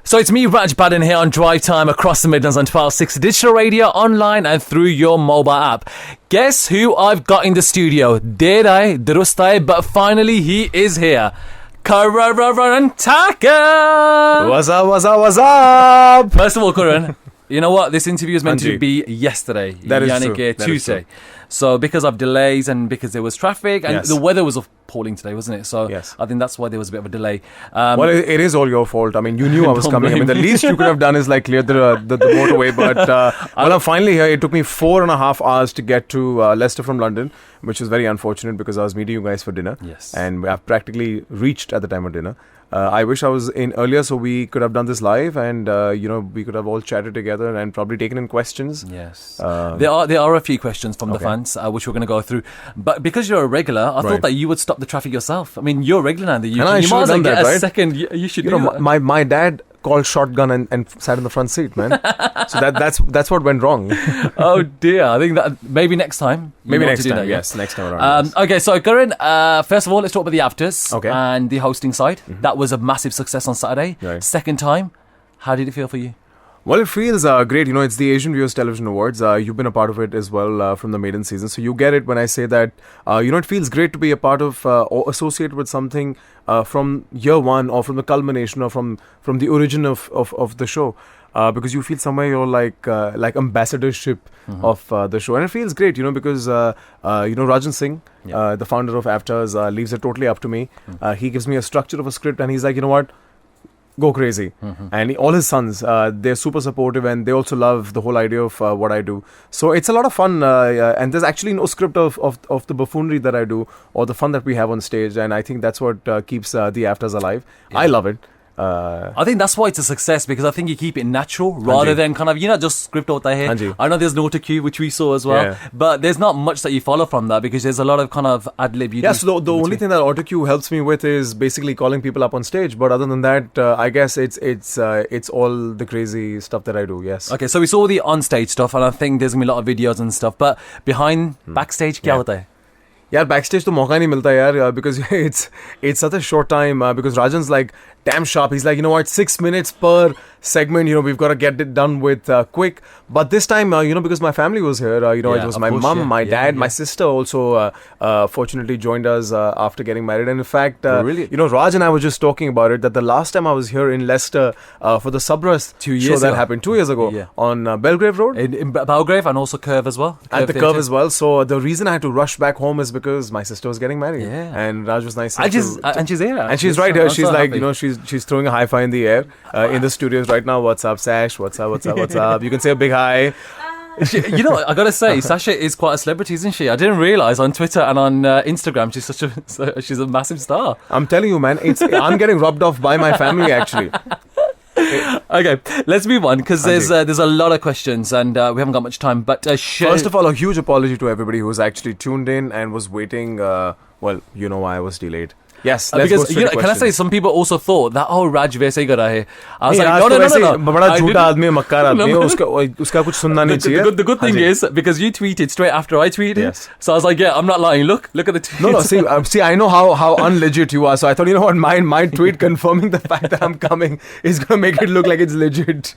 So it's me, Raj Baddhan, here on Drivetime across the Midlands on 1260 digital radio, online and through your mobile app. Guess who I've got in the studio? Did I? Durustai, but finally he is here. Karan Tacker! What's up, what's up, what's up? First of all, Karan, you know what? This interview is meant to be yesterday. That is true. Tuesday. So because of delays and because there was traffic and the weather was appalling today, wasn't it? So I think that's why there was a bit of a delay. Well, it is all your fault. I mean, you knew I was coming. I mean, the least you could have done is like clear the motorway. But well, I'm finally here. It took me 4.5 hours to get to Leicester from London, which is very unfortunate because I was meeting you guys for dinner. Yes. And I've practically reached at the time of dinner. I wish I was in earlier so we could have done this live and, we could have all chatted together and probably taken in questions. Yes. There are a few questions from the fans, which we're going to go through. But because you're a regular, I thought that you would stop the traffic yourself. I mean, you're a regular now in the UK. And you might as well get a second. You should do that. My dad called shotgun and sat in the front seat, man. So that's what went wrong. Oh dear. I think that maybe next time. Maybe next time. Yes, next time around. Okay, so Karan, first of all, let's talk about the afters and the hosting side. Mm-hmm. That was a massive success on Saturday. Right. Second time, how did it feel for you? Well, it feels great. It's the Asian Viewers Television Awards. You've been a part of it as well from the maiden season. So you get it when I say that, it feels great to be a part of or associated with something from year one or from the culmination or from the origin of the show. Because you feel somewhere you're like ambassadorship of the show. And it feels great, because, Rajan Singh, the founder of Afters, leaves it totally up to me. He gives me a structure of a script and he's like, you know what? Go crazy. And all his sons, they're super supportive and they also love the whole idea of what I do. So it's a lot of fun and there's actually no script of the buffoonery that I do or the fun that we have on stage, and I think that's what keeps the Afters alive. I love it. I think that's why it's a success, because I think you keep it natural rather than kind of, just script out there. I know there's no auto cue, which we saw as well, but there's not much that you follow from that because there's a lot of kind of ad lib. So the only thing that auto cue helps me with is basically calling people up on stage. But other than that, I guess it's all the crazy stuff that I do. Yes. Okay, so we saw the on stage stuff, and I think there's gonna be a lot of videos and stuff. But behind backstage, क्या होता है? यार backstage तो मौका नहीं मिलता यार because it's such a short time because Rajan's like damn sharp. He's like, 6 minutes per segment, we've got to get it done with quick. But this time, because my family was here, it was my mum, my dad, my sister also fortunately joined us after getting married. And in fact, Raj and I were just talking about it, that the last time I was here in Leicester for the Sabras show that happened 2 years ago on Belgrave Road. In Belgrave and also Curve as well. At the Curve as well. So the reason I had to rush back home is because my sister was getting married. Yeah. And Raj was nice. And she's here. And she's right here. She's like, she's throwing a high five in the air in the studios right now. What's up, Sash? What's up? You can say a big hi. I gotta say, Sasha is quite a celebrity, isn't she? I didn't realize on Twitter and on Instagram she's a massive star. I'm telling you, man, I'm getting rubbed off by my family actually. Okay, let's move on because there's a lot of questions and we haven't got much time. But first of all, a huge apology to everybody who was actually tuned in and was waiting. Well, you know why I was delayed. Yes, let's because go straight to can I say some people also thought that Raj वैसे ही कर रहा है. I was like, no. बड़ा झूठा आदमी है, मक्कार आदमी है, उसका कुछ सुनना नहीं चाहिए. The good thing is because you tweeted straight after I tweeted, so I was like, I'm not lying. Look at the tweets. No. See, I know how unlegit you are, so I thought, what, my tweet confirming the fact that I'm coming is gonna make it look like it's legit,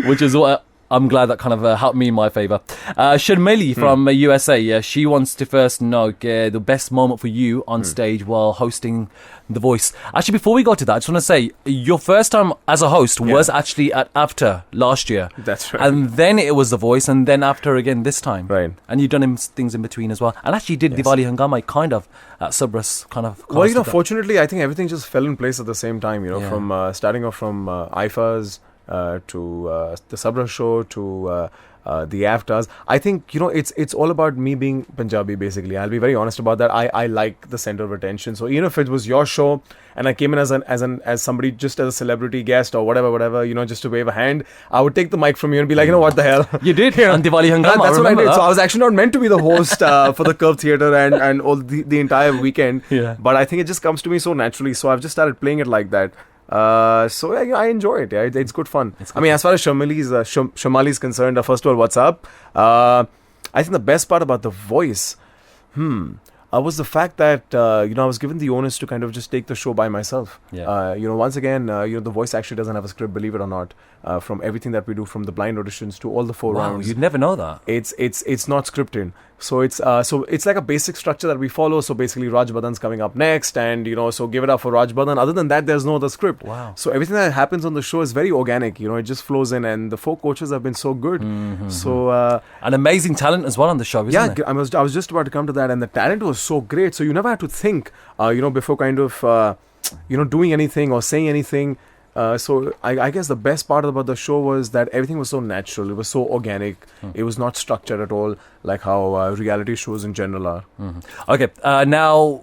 which is what. I'm glad that kind of helped me in my favour. Sharmili from USA, she wants to first know the best moment for you on stage while hosting The Voice. Actually, before we go to that, I just want to say, your first time as a host was actually at After last year. That's right. And then it was The Voice, and then After again this time. Right. And you've done things in between as well. And actually did Diwali Hangama kind of at Sabras kind of. Well, fortunately, I think everything just fell in place at the same time, from starting off from IFAs, to the Sabra show, to the Afters. I think, it's all about me being Punjabi, basically. I'll be very honest about that. I like the center of attention. So even if it was your show and I came in as somebody, just as a celebrity guest or whatever, just to wave a hand, I would take the mic from you and be like, what the hell? You did on Diwali Hangama. That's what I did. So I was actually not meant to be the host for the Curve Theatre and all the entire weekend. Yeah. But I think it just comes to me so naturally. So I've just started playing it like that. So I enjoy it. Yeah, it's good fun. I mean, as far as Shamali's concerned, first of all, what's up? I think the best part about The Voice, was the fact that I was given the onus to kind of just take the show by myself. Yeah. Once again, the voice actually doesn't have a script, believe it or not. From everything that we do, from the blind auditions to all the 4 Wow, rounds, you'd never know that. it's not scripted. So it's like a basic structure that we follow. So basically, Raj Baddhan's coming up next, and so give it up for Raj Baddhan. Other than that, there's no other script. Wow. So everything that happens on the show is very organic. It just flows in, and the 4 coaches have been so good. So An amazing talent as well on the show, isn't there? I was just about to come to that, and the talent was so great. So you never had to think, before kind of, doing anything or saying anything. So I guess the best part about the show was that everything was so natural. It was so organic. It was not structured at all, like how reality shows in general are. Okay, now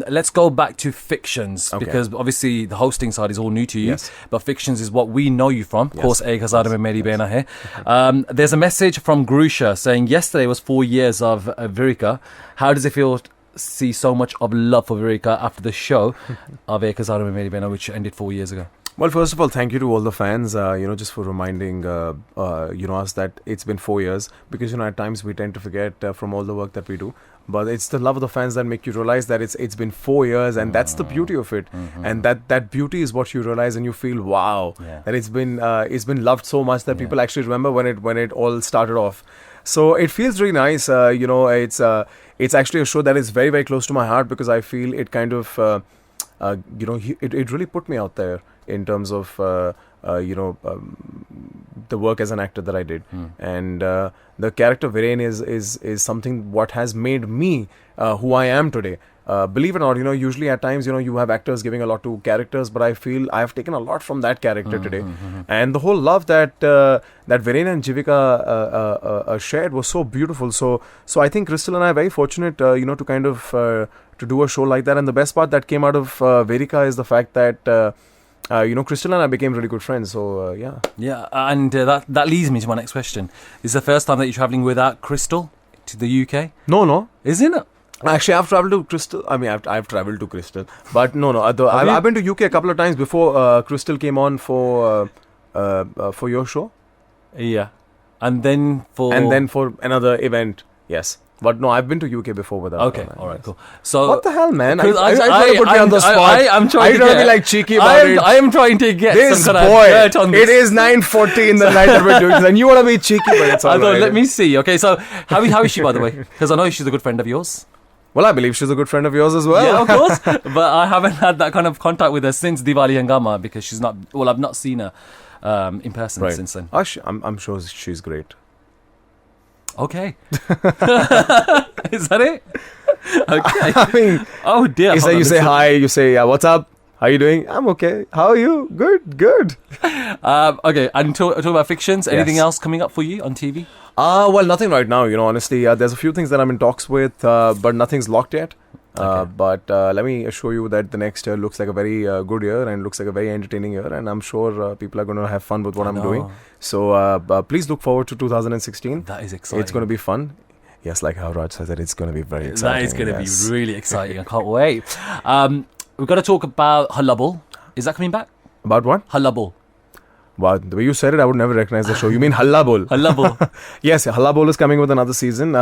let's go back to fictions, Okay. because obviously the hosting side is all new to you, Yes. but fictions is what we know you from. Of Yes. course, Ek Hazar mein Meri Behna hai. There's a message from Grusha saying yesterday was 4 years of Virika. How does it feel to see so much of love for Virika after the show of Ek Hazar mein Meri Behna, which ended 4 years ago? Well, first of all, thank you to all the fans, just for reminding, us that it's been 4 years. Because, at times we tend to forget from all the work that we do. But it's the love of the fans that make you realize that it's been 4 years, and that's the beauty of it. And that beauty is what you realize, and you feel, wow, that it's been loved so much that people actually remember when it all started off. So it feels really nice. It's actually a show that is very, very close to my heart, because I feel it kind of, it really put me out there in terms of, the work as an actor that I did. And the character Viren is something what has made me who I am today. Believe it or not, usually at times, you have actors giving a lot to characters, but I feel I have taken a lot from that character today. And the whole love that Viren and Jivika shared was so beautiful. So I think Crystal and I are very fortunate, to kind of to do a show like that. And the best part that came out of Verika is the fact that Crystal and I became really good friends. So yeah. Yeah, and that leads me to my next question. This is the first time that you're travelling without Crystal to the UK? No. Isn't it? Actually, I've travelled to Crystal. I mean, I've travelled to Crystal, but no. I've been to UK a couple of times before Crystal came on for your show. Yeah, and then for another event. Yes, but no, I've been to UK before with that. Okay, all right, cool. So what the hell, man? I 'cause trying to put me on the spot. I'm trying to be like cheeky about it. I am trying to get This some kind boy, of dirt on this. it is 9:40 in the night that we're doing this, and you want to be cheeky, but it's all I thought, right. let me see. Okay, so how is she, by the way? Because I know she's a good friend of yours. Well, I believe she's a good friend of yours as well. Yeah, of course. But I haven't had that kind of contact with her since Diwali Hangama, because she's not. Well, I've not seen her in person since then. I'm sure she's great. Okay. Is that it? Okay. I mean, Oh dear. you Hold on, say hi, you say, what's up? How you doing? I'm okay. How are you? Good. Okay, and talk about fictions. Anything Yes. else coming up for you on TV? Well, nothing right now, honestly. There's a few things that I'm in talks with, but nothing's locked yet. Okay. But let me assure you that the next year looks like a very good year and looks like a very entertaining year, and I'm sure people are going to have fun with what I'm doing. So please look forward to 2016. That is exciting. It's going to be fun. Yes, like how Raj says it, it's going to be very exciting. That is going to yes. be really exciting. I can't wait. We've got to talk about Halabul. Is that coming back? About what? Halabul. Wow, the way you said it, I would never recognize the show. You mean Hallabol? Halabul. Yes, Hallabol is coming with another season.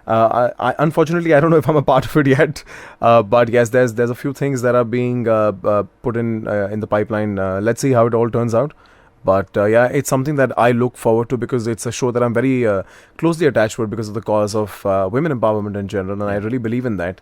Unfortunately, I don't know if I'm a part of it yet. But yes, there's a few things that are being put in the pipeline. Let's see how it all turns out. But yeah, it's something that I look forward to, because it's a show that I'm very closely attached with because of the cause of women empowerment in general. And I really believe in that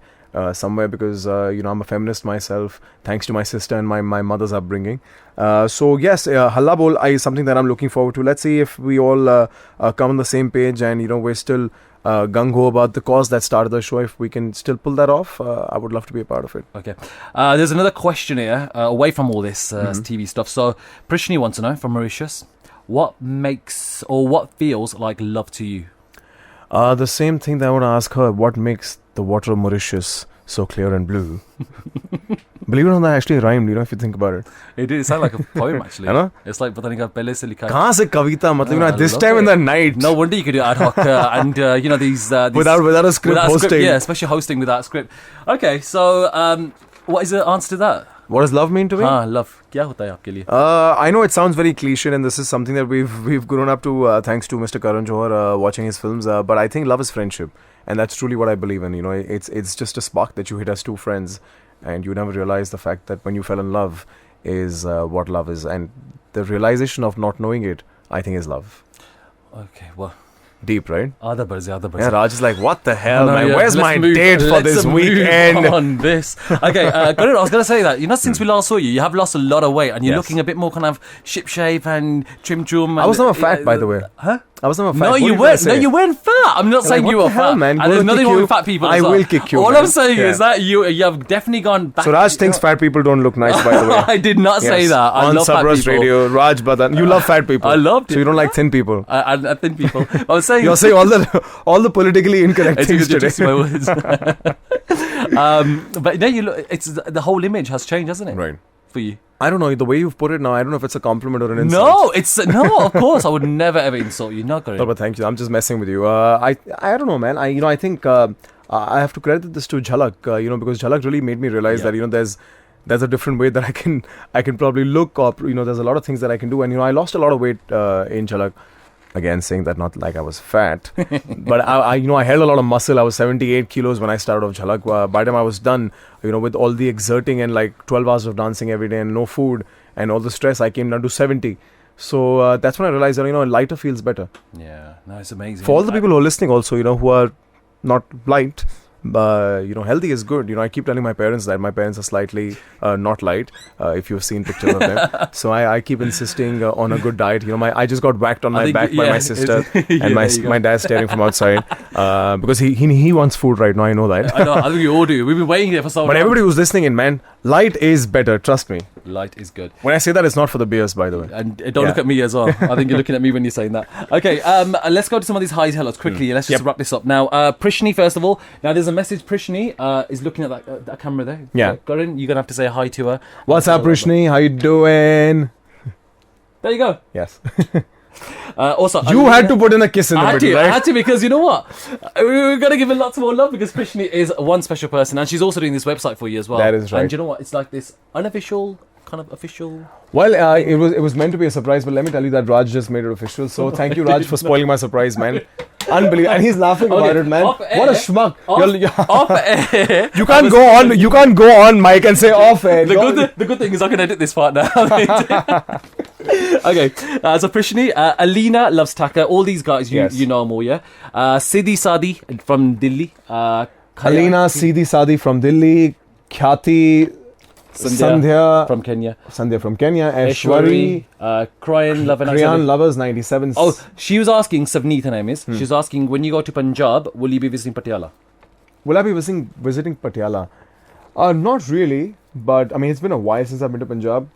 somewhere, because, I'm a feminist myself, thanks to my sister and my mother's upbringing. So yes, Hallabol is something that I'm looking forward to. Let's see if we all come on the same page, and, we're still gung-ho about the cause that started the show. If we can still pull that off, I would love to be a part of it. Okay. There's another question here, away from all this TV stuff. So Prishni wants to know, from Mauritius, what makes or what feels like love to you? The same thing that I want to ask her, what makes the water of Mauritius so clear and blue? Believe it or not, that actually rhymed, if you think about it. It did sound like a poem, actually. I know? It's like, पता नहीं कब पहले से लिखा है. Kahan se kavita? I This love time in it. the night. No wonder you could do ad hoc and these Without a script without hosting. yeah, especially hosting without script. Okay, so what is the answer to that? What does love mean to me? हाँ, love क्या होता है आपके लिए? I know it sounds very cliche, and this is something that we've grown up to thanks to Mr. Karan Johar watching his films. But I think love is friendship, and that's truly what I believe in. You know, it's just a spark that you hit as two friends, and you never realize the fact that when you fell in love is what love is, and the realization of not knowing it, I think, is love. Okay, well. Deep, right? Aadha barze. Yeah, Raj is like, what the hell, No, man? yeah, Where's my date for this move weekend? on this. Okay, Karan, I was going to say that, since we last saw you, you have lost a lot of weight and you're looking a bit more kind of ship-shape and trim-trum. I was never fat, by the way. Huh? I was never fat. No, What you did I weren't. say? No, you weren't fat. I'm not saying what you the were hell, fat. man? And there's nothing wrong with fat people. I as well. will kick you. All man. I'm saying is that you have definitely gone back. So Raj thinks fat people don't look nice, by the way. I did not say Yes. that. I On love fat Sabras people. Radio, Raj Baddhan. You love fat people. I loved it. So you don't like thin people. I thin people. I was saying You're saying all the politically incorrect it's things because today. you're twisting my words. But now you look. It's the whole image has changed, hasn't it? Right. For you. I don't know the way you've put it now. I don't know if it's a compliment or an insult. No, it's no. Of course, I would never ever insult you. Not No, but thank you. I'm just messing with you. I don't know, man. I think I have to credit this to Jhalak. Because Jhalak really made me realize that there's a different way that I can probably look up. There's a lot of things that I can do, and I lost a lot of weight in Jhalak. Again, saying that not like I was fat, but I held a lot of muscle. I was 78 kilos when I started off Jhalak. By the time I was done, with all the exerting and like 12 hours of dancing every day and no food and all the stress, I came down to 70. So that's when I realized that lighter feels better. Yeah, no, it's amazing. For all the people who are listening, also who are not light. Healthy is good. I keep telling my parents that my parents are slightly not light. If you've seen pictures of them, so I keep insisting on a good diet. I just got whacked on my back by my sister, and my dad's staring from outside because he wants food right now. I know that. I know. I think we all do. We've been waiting here for so long. But everybody who's listening in, man, light is better. Trust me. Light is good. When I say that, it's not for the beers, by the way. And don't look at me as well. I think you're looking at me when you're saying that. Okay, let's go to some of these highs, hellos quickly. Let's just wrap this up. Now, Prishni, first of all. Now, there's a message. Prishni is looking at that camera there. Yeah. Karan, you're going to have to say hi to her. What's up, Prishni? How you doing? There you go. Yes. Also, you had to put in a kiss in the middle, right? I had to because you know what? We're going to give her lots more love because Prishni is one special person and she's also doing this website for you as well. That is right. And you know what? It's like this unofficial, kind of official. Well, it was meant to be a surprise, but let me tell you that Raj just made it official. So thank you, Raj, for spoiling my surprise, man. Unbelievable, and he's laughing about it, man. What a schmuck! Off air. You can't go on. You can't go on, Mike, and say off air. The good thing is I can edit this part now. Okay, so Prishni, Alina loves Tacker. All these guys, you know them all, yeah. Siddhi Sadi from Delhi. Alina Siddhi Sadi from Delhi. Khyati Sandhya from Kenya. Sandhya from Kenya. Aishwari. Cryan Lovers 97. Oh, she was asking, Savneet her name is. She's asking, when you go to Punjab, will you be visiting Patiala? Will I be visiting Patiala? Not really, but I mean, it's been a while since I've been to Punjab.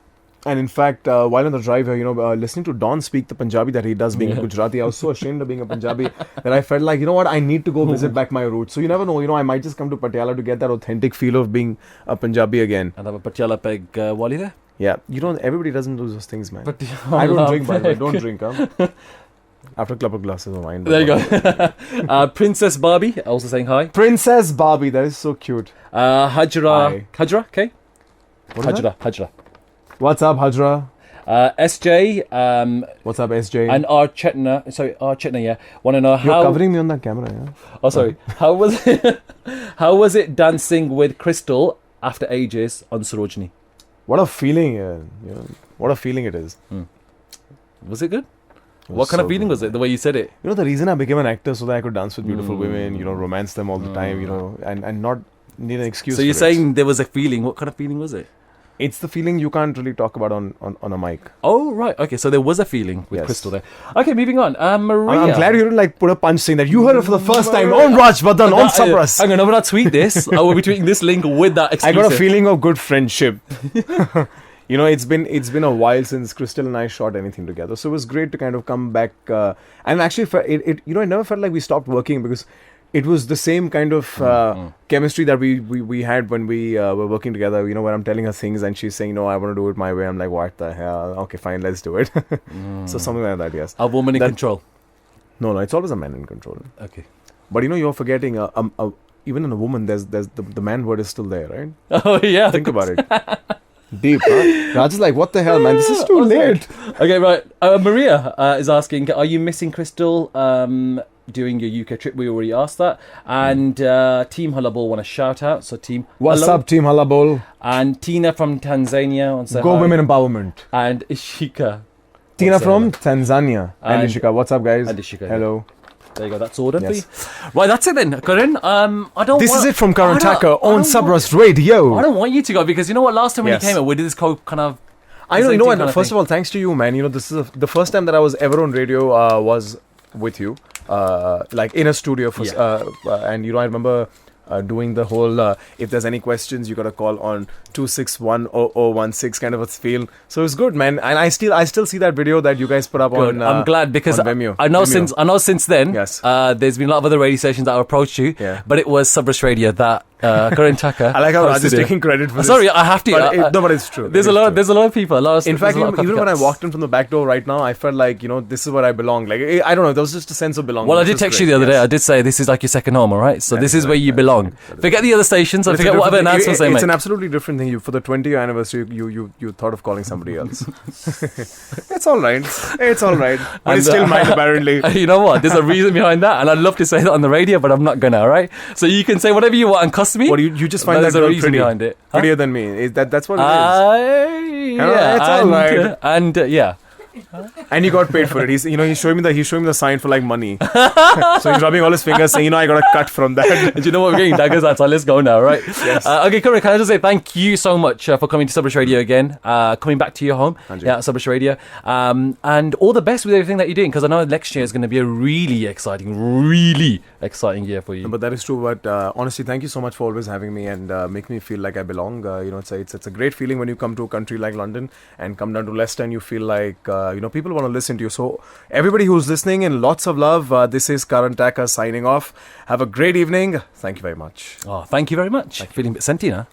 And in fact, while on the drive here, listening to Don speak the Punjabi that he does being a Gujarati, I was so ashamed of being a Punjabi that I felt like, what, I need to go visit back my roots. So you never know, I might just come to Patiala to get that authentic feel of being a Punjabi again. And have a Patiala peg wali there? Yeah, everybody doesn't do those things, man. I don't drink, by the way. Don't drink, huh? After a couple of glasses of wine. There you go. Princess Barbie, also saying hi. Princess Barbie, that is so cute. Hajra, okay? Hajra. What's up, Hajra? SJ. What's up, SJ? And R Chetna, yeah. Want to know how... You're covering me on that camera, yeah? Oh, sorry. How was it dancing with Crystal after ages on Sarojini? What a feeling, what a feeling it is. Was it good? What kind of feeling was it, the way you said it? The reason I became an actor so that I could dance with beautiful women, romance them all the time, and not need an excuse. So you're saying there was a feeling. What kind of feeling was it? It's the feeling you can't really talk about on a mic. Oh, right. Okay, so there was a feeling with Crystal there. Okay, moving on. Maria. I'm glad you didn't put a punch saying that. You heard it for the first time on Raj Baddhan, on Sabras. I'm going to tweet this. I will be tweeting this link with that exclusive. I got a feeling of good friendship. It's been a while since Crystal and I shot anything together. So it was great to kind of come back. And actually, it never felt like we stopped working because it was the same kind of chemistry that we had when we were working together. Where I'm telling her things and she's saying, no, I want to do it my way. I'm like, what the hell? Okay, fine, let's do it. So something like that, yes. A woman in control. No, it's always a man in control. Okay. But you're forgetting, even in a woman, there's the man word is still there, right? Oh, yeah. Think about it. Deep, huh? Raj is like, what the hell, man? This is too late. Okay, right. Maria is asking, are you missing Crystal during your UK trip? We already asked that. And Team Hullaball want a shout out. So Team What's Hello. up, Team Hullaball? And Tina from Tanzania wants to say Go hi. Women Empowerment. And Ishika. Tina wants to say from Tanzania. And Ishika. What's up, guys? And Ishika. Hello. There you go. That's all done Yes. for you. Right, that's it then, Karan. I don't. This want, is it from Karan I don't- Tacker I on don't want- Subrust Radio. I don't want you to go because you know what? Last time when Yes. you came in, we did this kind of. I know, you know presenting what? kind of First thing. of all, thanks to you, man. You know, this is the first time that I was ever on radio was with you, like in a studio. And you know, I remember doing the whole if there's any questions, you got to call on 2610016 kind of a feel. So it was good, man. And I still see that video that you guys put up Good. on. I'm glad because on Vimeo. I know Vimeo. since then. Yes. There's been a lot of other radio stations that have approached you. Yeah. But it was Subrust Radio that Karan Tacker. I like how Raj hosted is it. taking credit for this. Sorry, I have to. But no, but it's true. There's It a is lot. true. There's a lot of people. In fact, there's a lot of even when I copycats. walked in from the back door right now, I felt like, you know, this is where I belong. Like, I don't know, there was just a sense of belonging. Well, I which did was text great, you the other day. yes. I did say this is like your second home, all right? So That this is is where right, you that is belong. right, that is Forget the other stations and It's a forget whatever different thing. announcements they It's make. an absolutely different thing. For the 20th anniversary, you thought of calling somebody else. It's all right. It's all right. But And, it's still mine, apparently. You know what? There's a reason behind that, and I'd love to say that on the radio, but I'm not gonna. All right. So you can say whatever you want and cuss me. What you just find There's that a girl reason pretty, behind it. Huh? prettier than me? That's what it is. Yeah, it's all right. And yeah, And he got paid for it. He's showing me the sign for like money. So he's rubbing all his fingers, saying, you know, I got a cut from that. do you know what? We're getting daggers out, so let's go now, right? Yes. Okay, Karan, can I just say thank you so much for coming to Subrust Radio again, coming back to your home, Anjay. yeah, Subrust Radio, and all the best with everything that you're doing, because I know next year is going to be a really exciting year for you. But that is true. But honestly, thank you so much for always having me and making me feel like I belong. You know, it's a great feeling when you come to a country like London and come down to Leicester and you feel like you know, people want to listen to you. So everybody who's listening, and lots of love. This is Karan Tacker signing off. Have a great evening. Thank you very much. Oh, thank you very much. Feeling a bit sentient, huh?